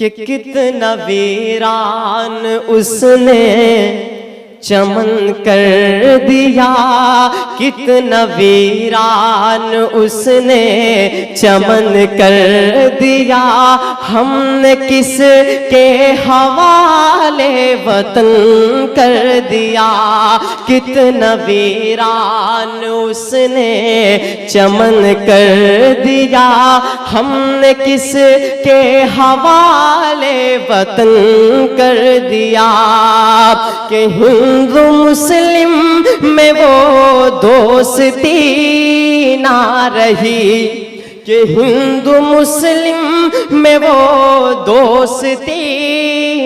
कि कितना वीरान उसने चमन कर दिया, कितना वीरान उसने चमन कर दिया। हमने किस के हवाले वतन कर दिया, कितना वीरान उसने चमन कर दिया। हमने किस के हवाले वतन कर दिया कि हिंदू मुस्लिम में वो दोस्ती ना रही, कि हिंदू मुस्लिम में वो दोस्ती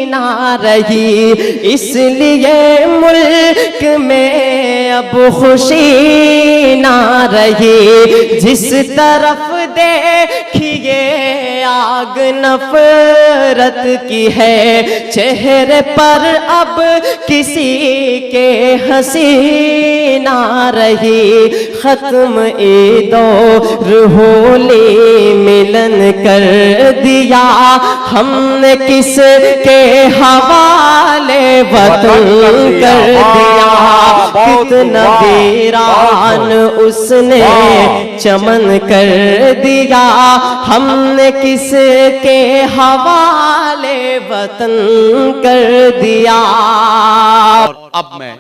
ना रही। इसलिए मुल्क में अब खुशी ना रही। जिस तरफ देखिए आग नफरत की है, चेहरे पर अब किसी के हंसी ना रही। खत्म ईदो होली मिलन कर दिया, हमने किस के हवाले वतन कर दिया। कितना वीरान उसने चमन कर दिया, हमने किस के हवाले वतन कर दिया। और अब मैं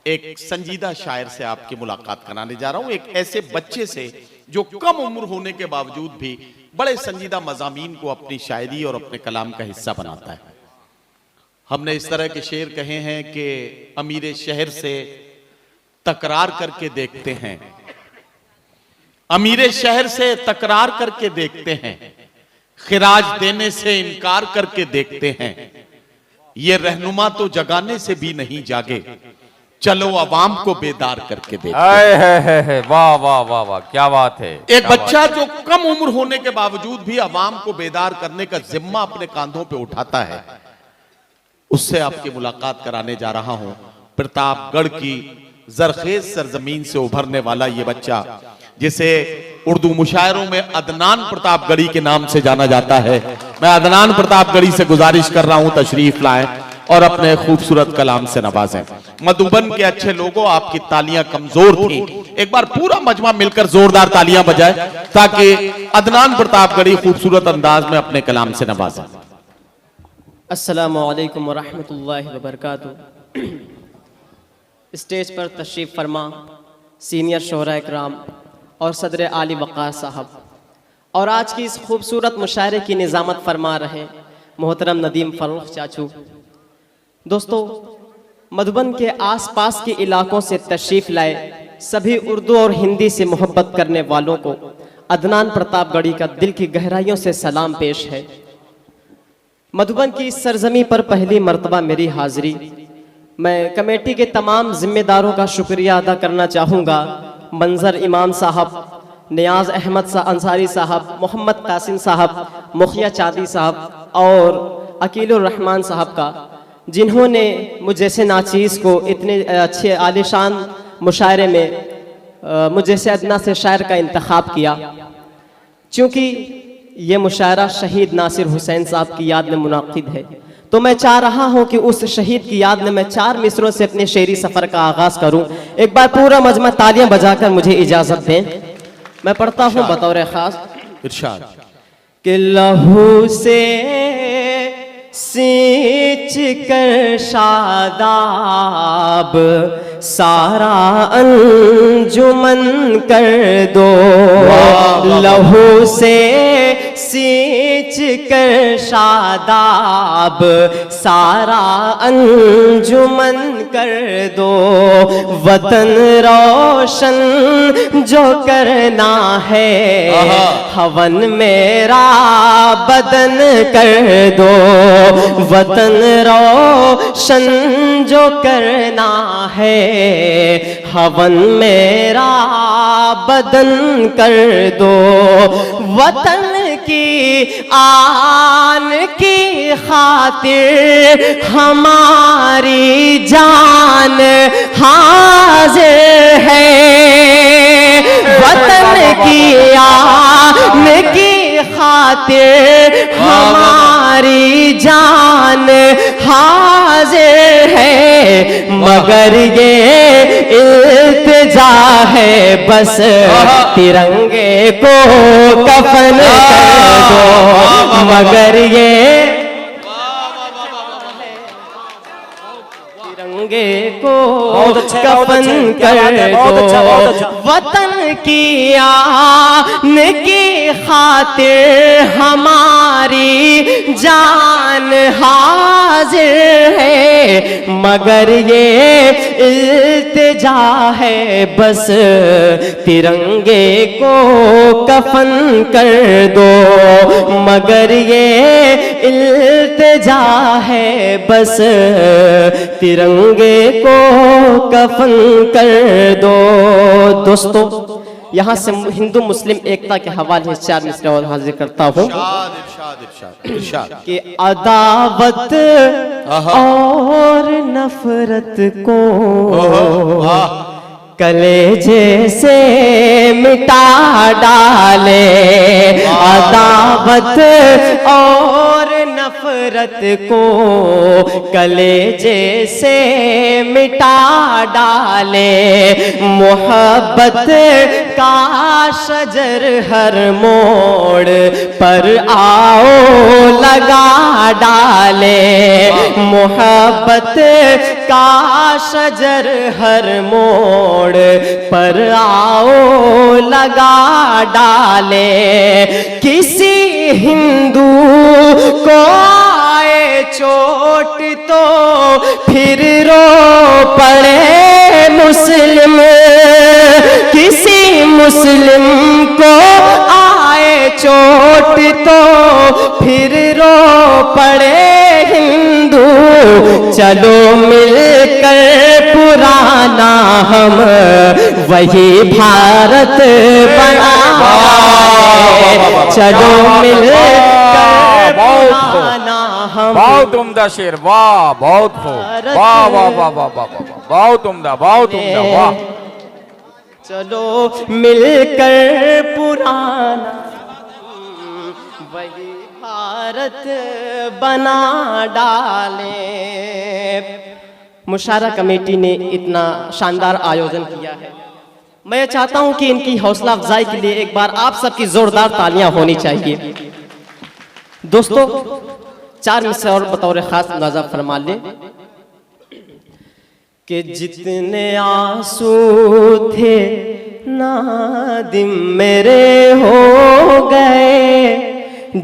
एक संजीदा शायर से आपकी मुलाकात कराने जा रहा हूं, एक ऐसे बच्चे से जो कम उम्र होने के बावजूद भी बड़े संजीदा मज़ामीन को अपनी शायरी और अपने कलाम का हिस्सा बनाता है। हमने इस तरह के शेर कहे हैं कि अमीर शहर से तकरार करके देखते हैं, अमीर शहर से तकरार करके देखते हैं, खिराज देने से इनकार करके देखते हैं। ये रहनुमा तो जगाने से भी नहीं जागे, चलो अवाम को बेदार करके देखते हैं। वाह वाह वाह वाह, क्या बात है। एक बच्चा जो कम उम्र होने के बावजूद भी अवाम को बेदार करने का जिम्मा अपने कांधों पे उठाता है, उससे आपकी मुलाकात कराने जा रहा हूं। प्रतापगढ़ की जरखेज सरजमीन से उभरने वाला ये बच्चा, जिसे उर्दू मुशायरों में अदनान प्रतापगढ़ी के नाम से जाना जाता है, मैं अदनान प्रतापगढ़ी से गुजारिश कर रहा हूं तशरीफ लाएं और अपने खूबसूरत कलाम से नवाजें। मधुबन के अच्छे लोगों, आपकी तालियां कमजोर थी, एक बार पूरा मजमा मिलकर जोरदार तालियां बजाए ताकि अदनान प्रतापगढ़ी खूबसूरत अंदाज में अपने कलाम से नवाजें। अस्सलामु अलैकुम वरहमतुल्लाहि वबरकातुहू। स्टेज पर तशरीफ़ फरमा सीनियर शोहरा इकराम और सदर आली वक़ार साहब, और आज की इस खूबसूरत मुशायरे की निज़ामत फरमा रहे मोहतरम नदीम फ़रूख चाचू। दोस्तों, मधुबन के आसपास के इलाकों से तशरीफ़ लाए सभी उर्दू और हिंदी से मोहब्बत करने वालों को अदनान प्रतापगढ़ी का दिल की गहराइयों से सलाम पेश है। मधुबन की इस सरजमी पर पहली मर्तबा मेरी हाजिरी। मैं कमेटी के तमाम जिम्मेदारों का शुक्रिया अदा करना चाहूँगा। मंजर इमाम साहब, नियाज अहमद अंसारी साहब, मोहम्मद कासिम साहब, मुखिया चादी साहब और अकीलुर रहमान साहब का, जिन्होंने मुझ जैसे नाचीज़ को इतने अच्छे आलिशान मुशायरे में मुझ जैसे अदना से शायर का इंतखाब किया। चूँकि ये मुशायरा शहीद नासिर हुसैन साहब की याद में मुनाकिद है, तो मैं चाह रहा हूँ कि उस शहीद की याद में मैं 4 मिसरों से अपने शेरी सफ़र का आगाज़ करूँ। एक बार पूरा मजमा तालियां बजाकर मुझे इजाज़त दें। मैं पढ़ता हूँ बतौर ख़ास। इरशाद कि लहू से सींच कर शादाब सारा अंजुमन कर दो, लहू से सींच कर शादाब सारा अंजुमन कर दो। वतन रोशन जो करना है, हवन मेरा बदन कर दो। वतन रोशन जो करना है, हवन मेरा बदन कर दो। वतन की आन की खातिर हमारी जान हाजिर है। वतन की आन की खातिर हमारी जान हाजिर है, मगर ये इल्तिजा है बस तिरंगे को कफन कर दो, मगर ये तिरंगे को कफन कर दो। वतन की आन की खातिर हमारी जान हाजिर है, मगर ये इल्तिजा है बस तिरंगे को कफन कर दो, मगर ये इल्तिजा है बस तिरंगे को कफन कर दो। दोस्तों, यहाँ से हिंदू मुस्लिम एकता के हवाले से 4 मिसरे और हाजिर करता हूँ कि अदावत और नफरत को कलेजे से मिटा डाले, अदावत और नफरत को कलेजे से मिटा डाले, मोहब्बत का शजर हर मोड़ पर आओ लगा डाले, मोहब्बत का शजर हर मोड़ पर आओ लगा डाले। किसी हिंदू को आए चोट तो फिर रो पड़े मुस्लिम, किसी मुस्लिम को आए चोट तो फिर रो पड़े हिंदू, चलो मिलकर पुराना हम वही भारत बनाए, चलो मिलकर पुराना हम। बहुत उम्दा शेर, वाह, बहुत खूब, वाह वाह वाह वाह वाह, बहुत उम्दा, बहुत उम्दा, वाह। चलो मिलकर पुराना वही भारत बना डाले। मुशारा कमेटी ने इतना शानदार आयोजन किया है, मैं चाहता हूं कि इनकी हौसला अफजाई के लिए एक बार आप सबकी जोरदार तालियां होनी चाहिए। दोस्तों, 4 मिसरे और बतौर खास अंदाजा फरमा ले कि जितने आंसू थे नादिम मेरे हो गए,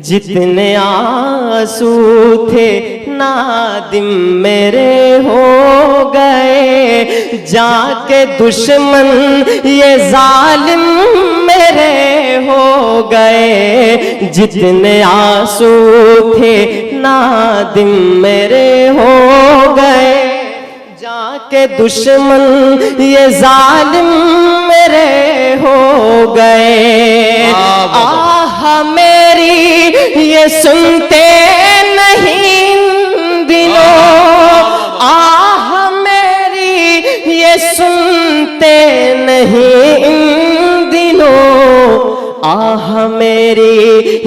जितने आंसू थे नादिम मेरे हो गए, जाके दुश्मन ये जालिम मेरे हो गए, जितने आंसू थे नादिम मेरे हो गए, जाके दुश्मन ये जालिम मेरे हो गए। आह मेरी ये सुनते नहीं दिलों, आह मेरी ये सुनते नहीं दिलों, आह मेरी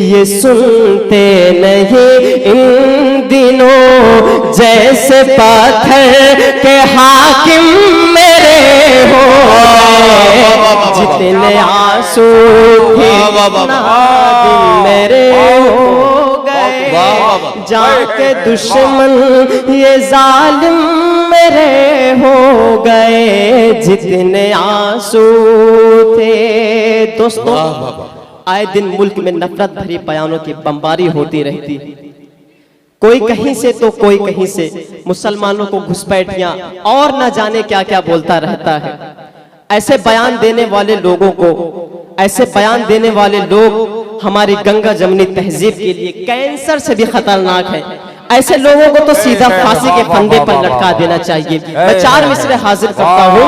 ये सुनते नहीं इन दिनों, जैसे पत्थर के हाकिम मेरे हो गए, जितने आंसू थे नादिम मेरे हो गए, जाके दुश्मन ये जालिम मेरे हो गए, जितने आंसू थे। दोस्तों, आए दिन मुल्क में नफरत भरी बयानों की बमबारी होती रहती है, कोई कहीं से तो कोई कहीं से मुसलमानों को घुसपैठियां और न जाने क्या क्या बोलता रहता है। ऐसे बयान देने वाले लोगों को, ऐसे बयान देने वाले लोग हमारी गंगा जमनी तहजीब के लिए कैंसर से भी खतरनाक है। ऐसे लोगों को तो सीधा फांसी के फंदे पर लटका देना चाहिए। मैं 4 मिसरे हाजिर करता हूं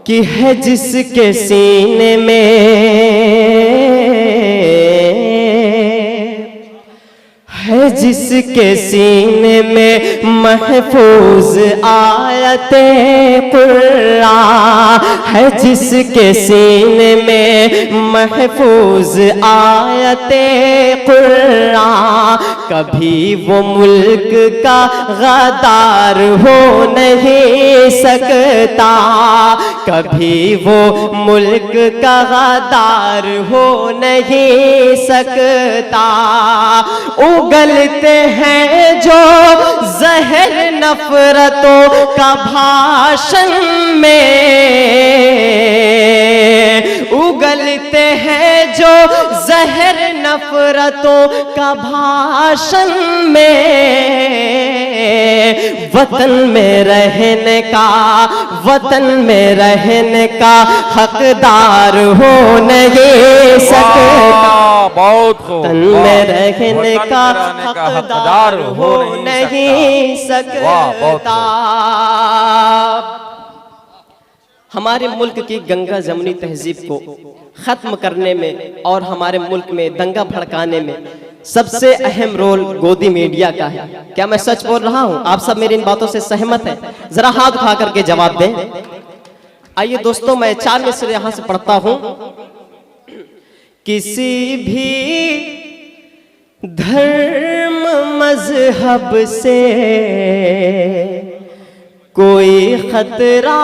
कि है जिसके सीने में, है जिसके सीने में महफूज आयते कुरान, है जिसके सीने में महफूज आयते कुरान, कभी वो मुल्क का गद्दार हो नहीं सकता, कभी वो मुल्क का गद्दार हो नहीं सकता। उगलते हैं जो जहर नफरतों का भाषण में, उगलते हैं जो जहर नफरतों का भाषण में, वतन में रहने का, वतन में रहने का हकदार हो नहीं सकता, बहुत खूब। वतन में रहने का हकदार हो नहीं सकता। हमारे मुल्क की गंगा जमुनी तहजीब को खत्म करने में और हमारे मुल्क में दंगा भड़काने में सबसे अहम रोल गोदी मीडिया का है। क्या मैं सच बोल रहा हूं? आप सब मेरी इन बातों से सहमत हैं? जरा हाथ उठा करके जवाब दें। आइए दोस्तों, मैं 4 मिसरे यहां से पढ़ता हूं। किसी भी धर्म मजहब से कोई खतरा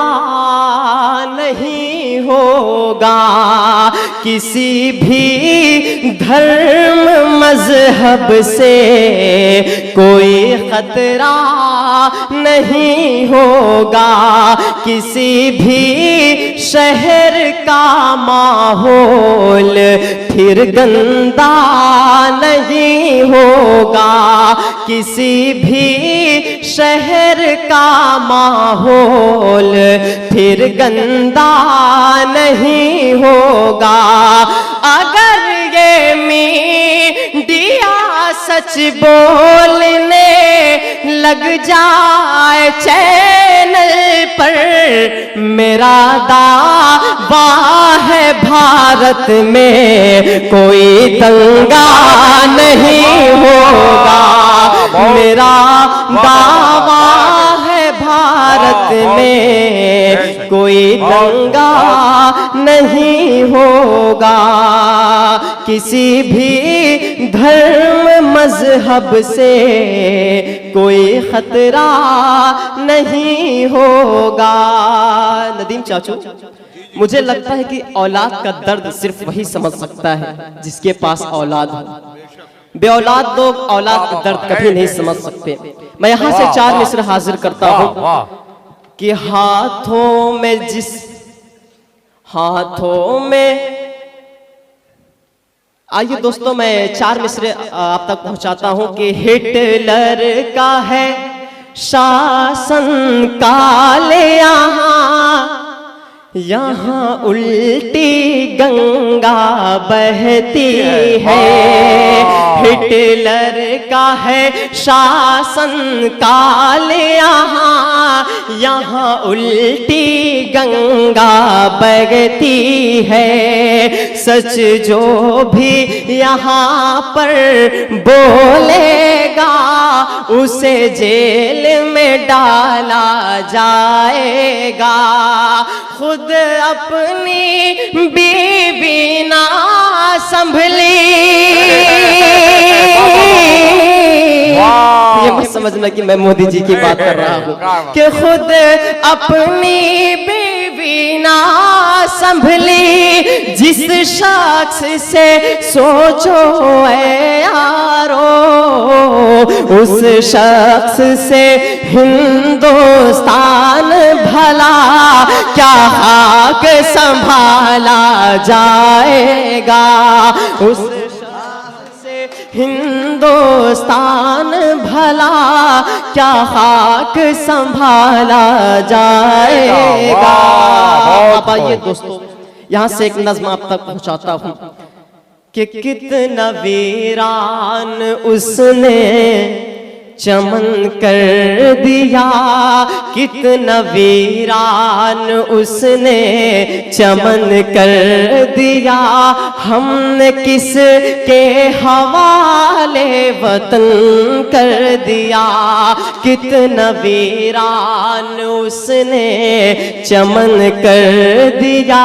नहीं होगा, किसी भी धर्म मजहब से कोई खतरा नहीं होगा, किसी भी शहर का माहौल फिर गंदा नहीं होगा, किसी भी शहर का माहौल फिर गंदा नहीं होगा। अगर ये मीडिया सच बोलने लग जाए चैनल पर, मेरा दावा है भारत में कोई दंगा नहीं होगा, मेरा दावा है भारत में कोई दंगा नहीं होगा, किसी भी धर्म मजहब से कोई खतरा नहीं होगा। नदीम चाचू, मुझे लगता है कि औलाद का दर्द सिर्फ वही समझ सकता है जिसके पास औलाद हो। बेऔलाद लोग औलाद का दर्द कभी नहीं समझ सकते। मैं यहां से 4 मिसरे हाजिर करता हूं कि हाथों में आइए दोस्तों, मैं 4 मिसरे आप तक पहुंचाता हूं कि हिटलर का है शासन काले यहाँ उल्टी गंगा बहती है, हिटलर का है शासन काल यहाँ उल्टी गंगा बहती है, सच जो भी यहाँ पर बोलेगा उसे जेल में डाला जाएगा, खुद अपनी बीवी ना संभली। ये मत समझना कि मैं मोदी जी की बात कर रहा हूँ, कि खुद अपनी बीवी ना संभली, जिस शख्स से सोचो ऐ यारो उस शख्स से हिंदुस्तान भला क्या खाक संभाला जाएगा, उस शख्स से हिंदुस्तान भला क्या खाक संभाला जाएगा। अब आइए दोस्तों, यहाँ से एक नज़्म आप तक पहुँचाता हूँ कि कितना वीरान उसने चमन कर दिया, कितना वीरान उसने चमन कर दिया। हमने किस के हवाले वतन कर दिया, कितना वीरान उसने चमन कर दिया।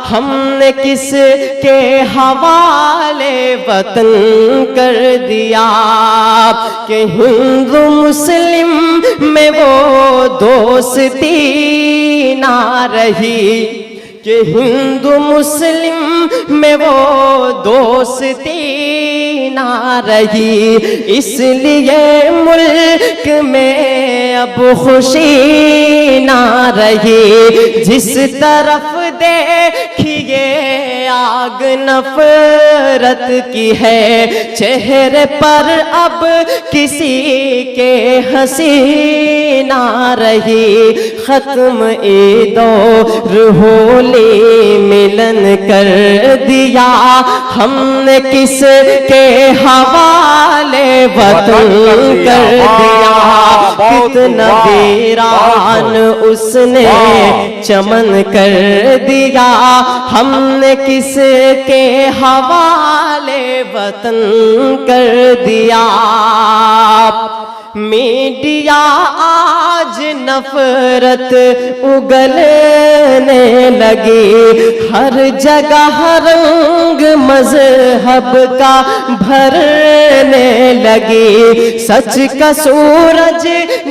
हमने किस के हवाले वतन कर दिया कि हिंदू मुस्लिम में वो दोस्ती ना रही, कि हिंदू मुस्लिम में वो दोस्ती ना रही। इसलिए मुल्क में अब खुशी ना रही। जिस तरफ देखिए आग नफरत की है, चेहरे पर अब किसी के हंसी ना रही। खत्म ईदो होली मिलन कर दिया, हमने किस के हवाले वतन कर दिया। कितना वीरान उसने चमन कर दिया, हमने किस के हवाले वतन कर दिया। मीडिया आज नफरत उगलने लगी, हर जगह रंग मजहब का भरने लगी। सच का सूरज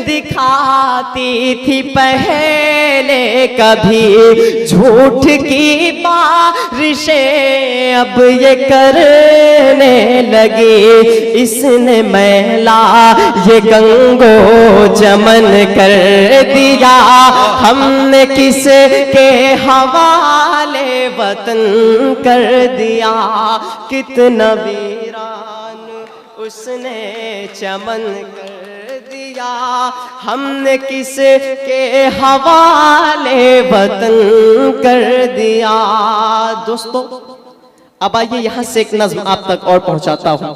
दिखाती थी पहले कभी, झूठ की बारिशें अब ये करने लगी। इसने मैला ये गंगो चमन कर दिया, हमने किस के हवाले वतन कर दिया। कितना वीरान उसने चमन कर दिया, हमने किस के हवाले वतन कर दिया। दोस्तों अब आइए यहां से एक नज्म आप तक और पहुंचाता हूं।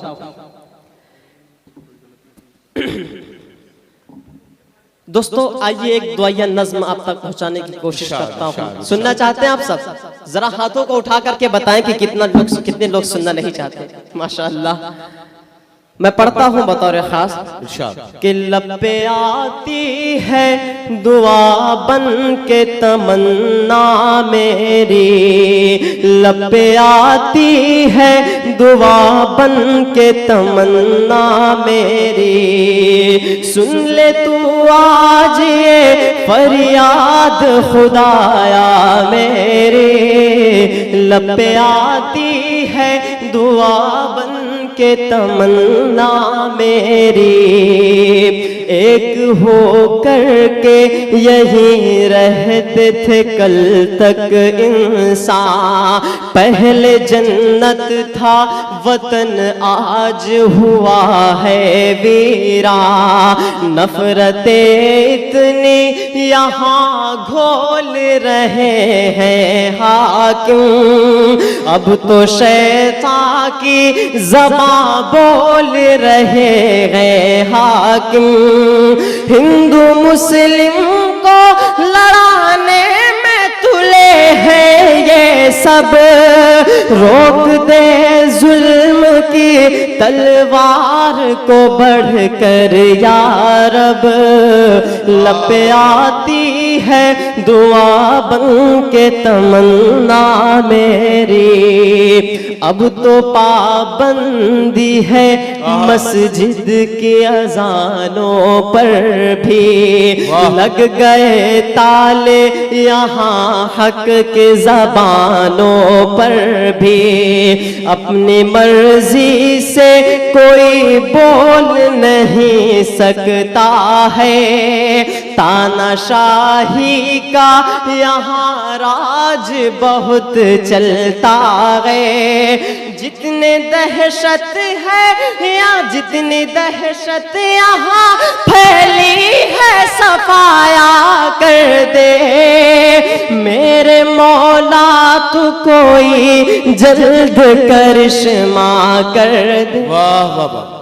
दोस्तों आइए एक दुआया नज्म आप तक पहुंचाने की कोशिश करता हूं। सुनना चाहते हैं आप सब? जरा हाथों को उठा करके बताएं कि कितने लोग सुनना नहीं चाहते। माशाअल्लाह। मैं पढ़ता हूं बतौर खास कि लब पे आती है दुआ बन के तमन्ना मेरी, लब पे आती है दुआ बन के तमन्ना मेरी। सुन ले तू आज ये फरियाद खुदाया मेरी, लब पे आती है दुआ बन के तमन्ना मेरी। एक हो करके यही रहते थे कल तक इंसान, पहले जन्नत था वतन आज हुआ है वीरा। नफरतें इतनी यहाँ घोल रहे हैं हाकिम, अब तो शैतान की ज़बां बोल रहे हैं हाकिम। हिंदू मुस्लिम को लड़ाने में तुले हैं ये सब, रोक दे जुल्म की तलवार को बढ़कर या रब। लब पे आती है दुआ बन के तमन्ना मेरी, अब तो पाबंदी है मस्जिद की अजानों पर भी, लग गए ताले यहाँ हक के ज़बानों पर भी। अपनी मर्जी से कोई बोल नहीं सकता है, तानाशाही का यहाँ राज बहुत चलता है। जितने दहशत है या जितनी दहशत यहाँ फैली है सफाया कर दे मेरे मौला, तू कोई जल्द करिश्मा कर दे। वाह वाह वाह।